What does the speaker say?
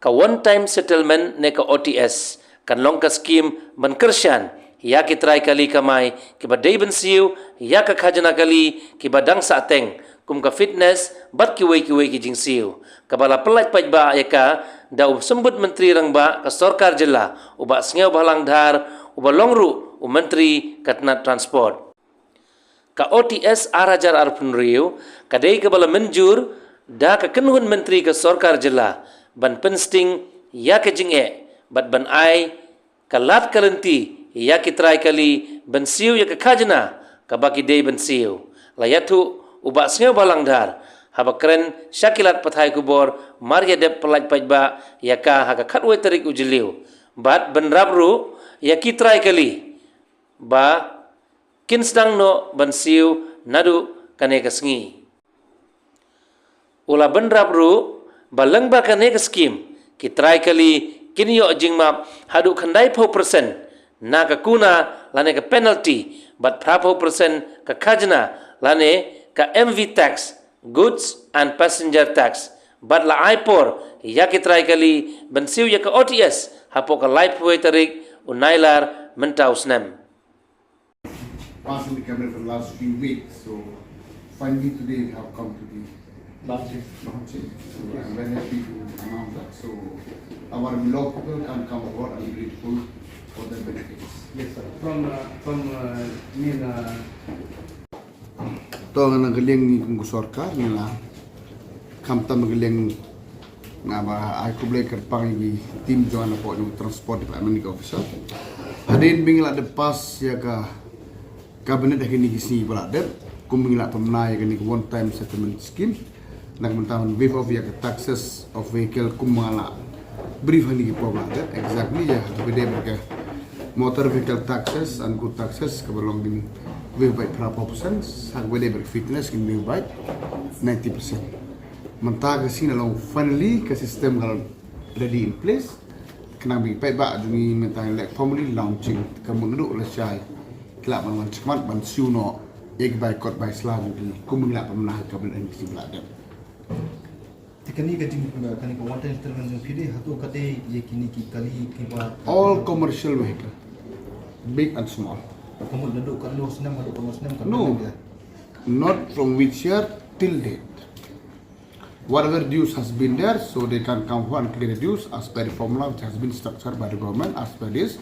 ka one-time settlement ne ka OTS, kan long ka scheme ban Kyrshan, Iaki Trai kali kamay, kiba Daven Siew, Iaka Khajana kali, kiba dang sa ateng, kum ka fitness, bat kiway ki jing Siew. Kabala pelat pajba ayaka, da sembut menteri rangba ka Sorkar jela, uba Siew balang dhar, uba longru, menteri katna transport. Ka OTS arajar arpun riu, kadai kabala menjur, da ka kenhun menteri ka Sorkar jela, ban pensting, ya ke jing bat ban ai, ka lat kalenti, Iaki Trai kali, ban Siew ya ka Khajana, ka baki day ban Siew. Layatu, uba Siew balang dhar, haba keren syakilat pathai kubor, marya dep pelaj pajba, ya ka haka katwe tarik ujiliu. Bat ban rabru, Iaki Trai kali, ba kinsdang no ban Siew nadu kane kasngi. Ula ban rabru, ba Lyngba kane kaskim, ki Trai kali, kinyo jing map, hadu khandai 4%, na ka kuna lane ka penalty, but prapo percent ka Khajana lane ka MV tax, goods and passenger tax. But la aipor, Iaki Trai kali, ban Siew ya ka OTS, hapo ka lifeway tarik, unailar mentau snem. Passing the camera for the last few weeks, so finally today we have come to the launching. So I'm very happy to announce that. So our beloved people can come aboard and be grateful for their benefits. Yes, sir. From to ang nagaling ni kung Sorkar nila kamta magaling na ba ay kublay karpang yung team joan na po yung transport department ni officer. Hadin bingla de pas ya ka cabinet akin ni gisni pala der kung bingla pamnay kan ni one time settlement scheme nagmantaman waive of ya taxes of vehicle kumala brief ni po pala der exactly ya bede berke motor vehicle taxes and good taxes kabalong din waive by proportion hag bede berke fitness kin waive by 90%. Mantag sina long finally ka system kalau ready in place kena bi pai ba dungi mentang lek formally launching kamu duduk lesai kelak man cemat ban Siew no ek by court by slang di kuming la pemnah kabel en kisi belada tikani ka jing kani ko one time settlement phide hatu kate ye kini ki kali ki ba all commercial vehicle big and small kamu duduk kan lo senam hadu kan senam kan no not from which year till date. Whatever dues has been there, so they can come and clear the dues as per the formula which has been structured by the government as per this.